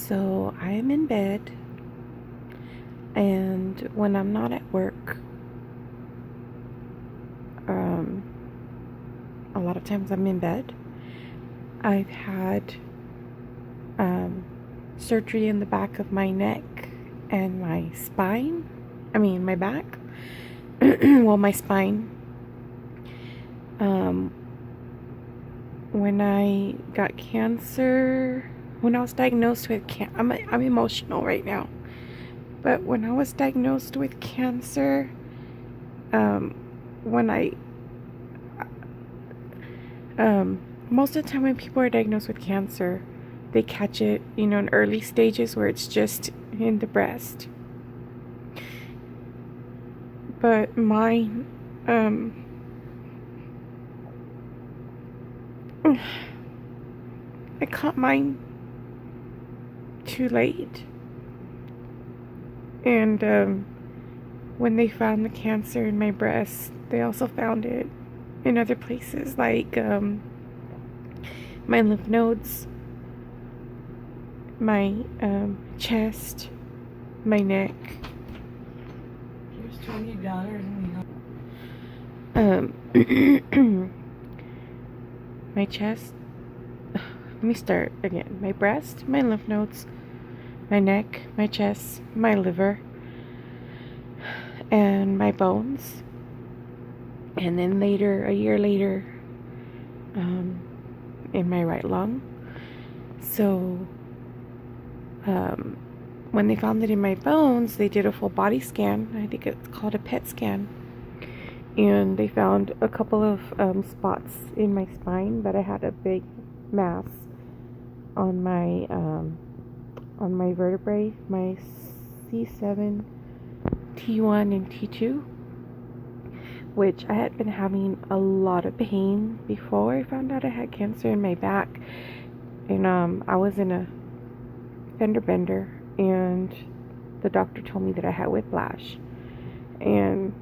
So I am in bed, and when I'm not at work, a lot of times I'm in bed. I've had surgery in the back of my neck and my spine. My back. Well, my spine. When I got cancer, when I was diagnosed with I'm emotional right now. But when I was diagnosed with cancer, when I most of the time when people are diagnosed with cancer, they catch it, in early stages where it's just in the breast. But mine, I caught mine too late. And when they found the cancer in my breast, they also found it in other places, like my lymph nodes, my chest, my neck. Here's $20. My chest. Let me start again. My breast, my lymph nodes, my neck, my chest, my liver, and my bones. And then later, a year later, in my right lung. So when they found it in my bones, they did a full body scan. I think it's called a PET scan. And they found a couple of spots in my spine, but I had a big mass on my vertebrae, my C7, T1, and T2, which I had been having a lot of pain before I found out I had cancer in my back. And I was in a fender bender, and the doctor told me that I had whiplash. And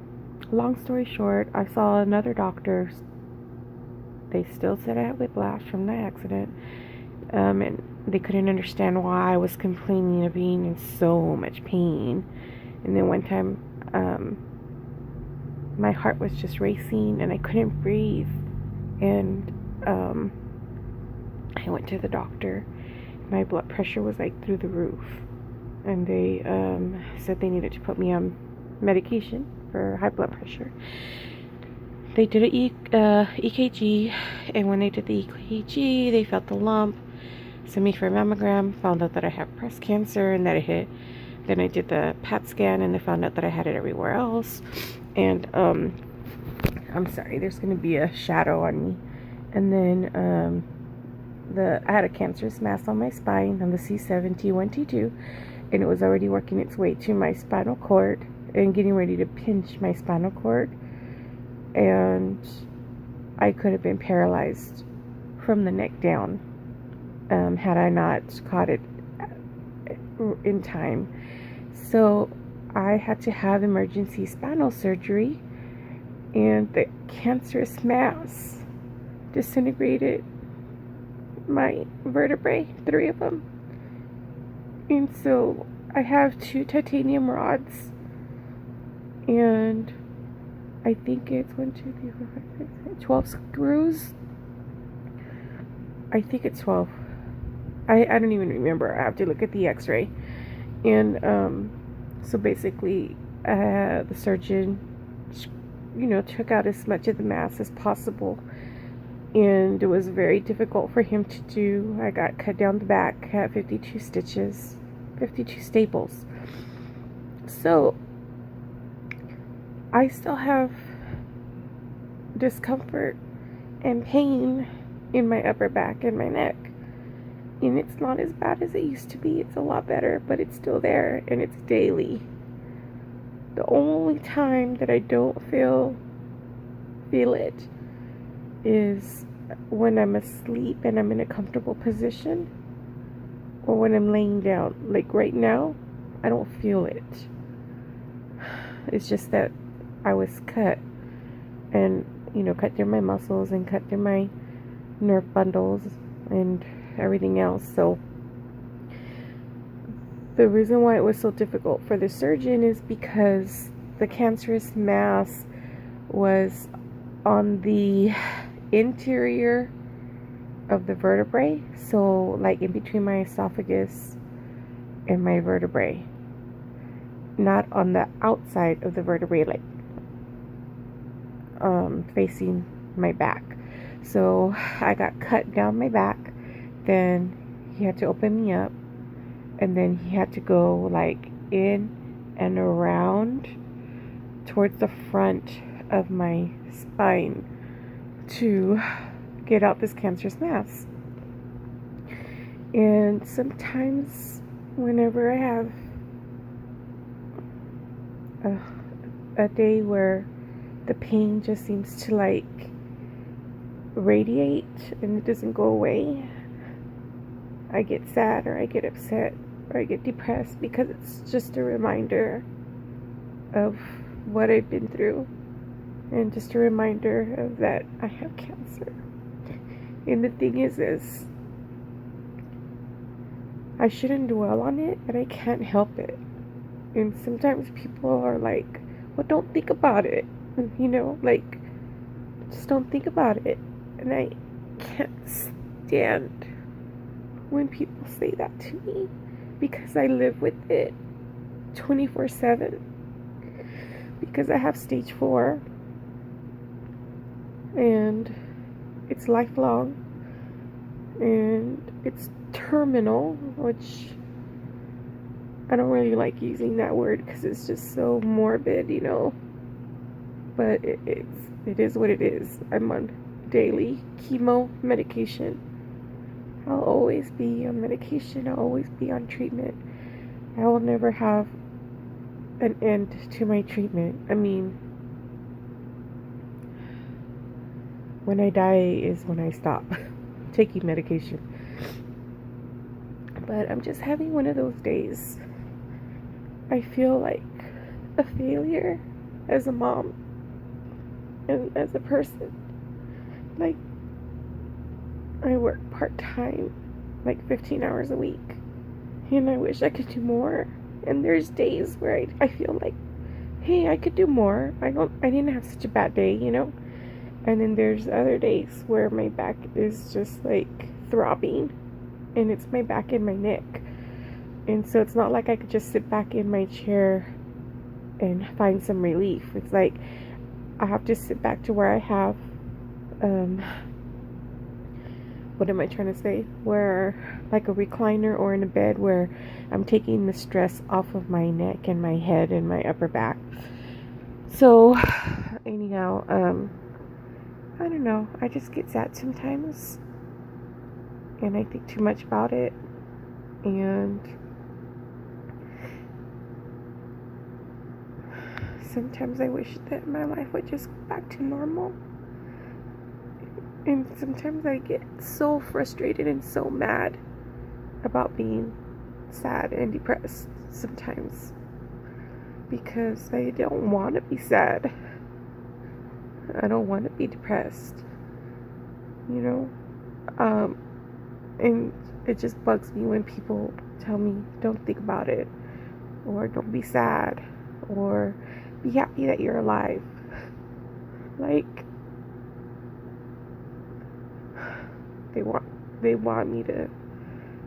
long story short, I saw another doctor. They still said I had whiplash from the accident, and they couldn't understand why I was complaining of being in so much pain. And then one time, my heart was just racing and I couldn't breathe, and I went to the doctor. My blood pressure was like through the roof, and they said they needed to put me on medication for high blood pressure. They did an EKG, and when they did the EKG, they felt the lump, sent me for a mammogram, found out that I had breast cancer and that it hit. Then I did the PET scan, and they found out that I had it everywhere else. And I'm sorry, there's going to be a shadow on me. And then I had a cancerous mass on my spine, on the C7, T1, T2, and it was already working its way to my spinal cord and getting ready to pinch my spinal cord. And I could have been paralyzed from the neck down had I not caught it in time. So I had to have emergency spinal surgery, and the cancerous mass disintegrated my vertebrae, 3 of them. And so I have 2 titanium rods, and I think it's 12 screws. I think it's 12. I don't even remember. I have to look at the x-ray. And so basically the surgeon took out as much of the mass as possible, and it was very difficult for him to do. I got cut down the back, had 52 stitches, 52 staples. So I still have discomfort and pain in my upper back and my neck. And it's not as bad as it used to be. It's a lot better, but it's still there, and it's daily. The only time that I don't feel it is when I'm asleep and I'm in a comfortable position, or when I'm laying down. Like right now, I don't feel it. It's just that I was cut, and cut through my muscles and cut through my nerve bundles and everything else. So The reason why it was so difficult for the surgeon is because the cancerous mass was on the interior of the vertebrae, so like in between my esophagus and my vertebrae, not on the outside of the vertebrae, like facing my back. So I got cut down my back, then he had to open me up, and then he had to go like in and around towards the front of my spine to get out this cancerous mass. And sometimes whenever I have a day where the pain just seems to like radiate and it doesn't go away, I get sad or I get upset or I get depressed, because it's just a reminder of what I've been through, and just a reminder of that I have cancer. And the thing is I shouldn't dwell on it, but I can't help it. And sometimes people are like, well, don't think about it, you know, like, just don't think about it. And I can't stand when people say that to me, because I live with it 24/7, because I have stage 4 and it's lifelong and it's terminal, which I don't really like using that word because it's just so morbid, you know, but it is what it is. I'm on daily chemo medication. I'll always be on medication. I'll always be on treatment. I will never have an end to my treatment. I mean, when I die is when I stop taking medication. But I'm just having one of those days. I feel like a failure as a mom and as a person. Like, I work part-time, like 15 hours a week, and I wish I could do more. And there's days where I feel like, hey, I could do more. I didn't have such a bad day, you know. And then there's other days where my back is just like throbbing, and it's my back and my neck. And so it's not like I could just sit back in my chair and find some relief. It's like I have to sit back to where I have what am I trying to say? Where, like a recliner or in a bed, where I'm taking the stress off of my neck and my head and my upper back. So, anyhow, I don't know. I just get sad sometimes, and I think too much about it, and sometimes I wish that my life would just go back to normal. And sometimes I get so frustrated and so mad about being sad and depressed sometimes, because I don't want to be sad. I don't want to be depressed, you know? And it just bugs me when people tell me, don't think about it, or don't be sad, or be happy that you're alive. Like, they want me to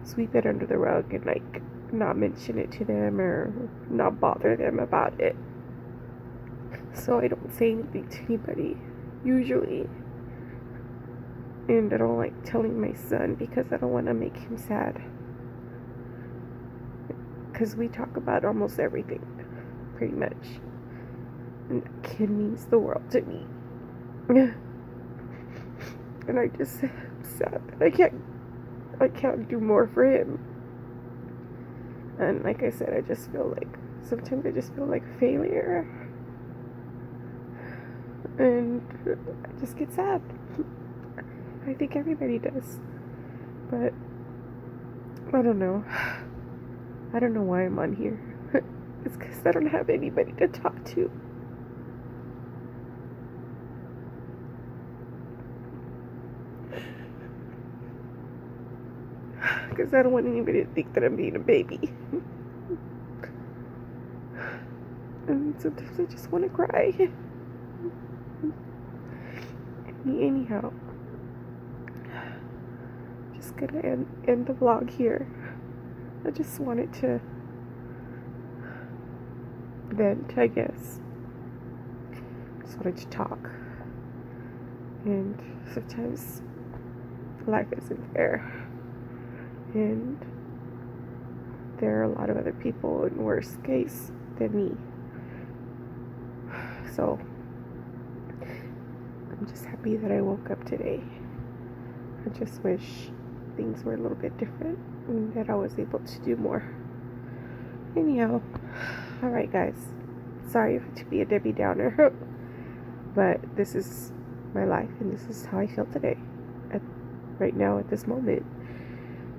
sweep it under the rug and like not mention it to them or not bother them about it. So I don't say anything to anybody usually, and I don't like telling my son because I don't want to make him sad, because we talk about almost everything pretty much, and that kid means the world to me. And I just am sad that I can't do more for him. And like I said, I just feel like sometimes I just feel like failure, and I just get sad. I think everybody does, but I don't know. I don't know why I'm on here. It's because I don't have anybody to talk to. Because I don't want anybody to think that I'm being a baby. And sometimes I just want to cry. Anyhow, just gonna end the vlog here. I just wanted to vent, I guess. Just wanted to talk. And sometimes life isn't fair. And there are a lot of other people in worse case than me. So I'm just happy that I woke up today. I just wish things were a little bit different and that I was able to do more. Anyhow, alright guys. Sorry to be a Debbie Downer, but this is my life and this is how I feel today. Right now at this moment.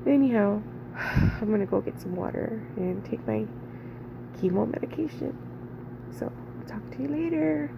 Anyhow, I'm gonna go get some water and take my chemo medication. So, talk to you later.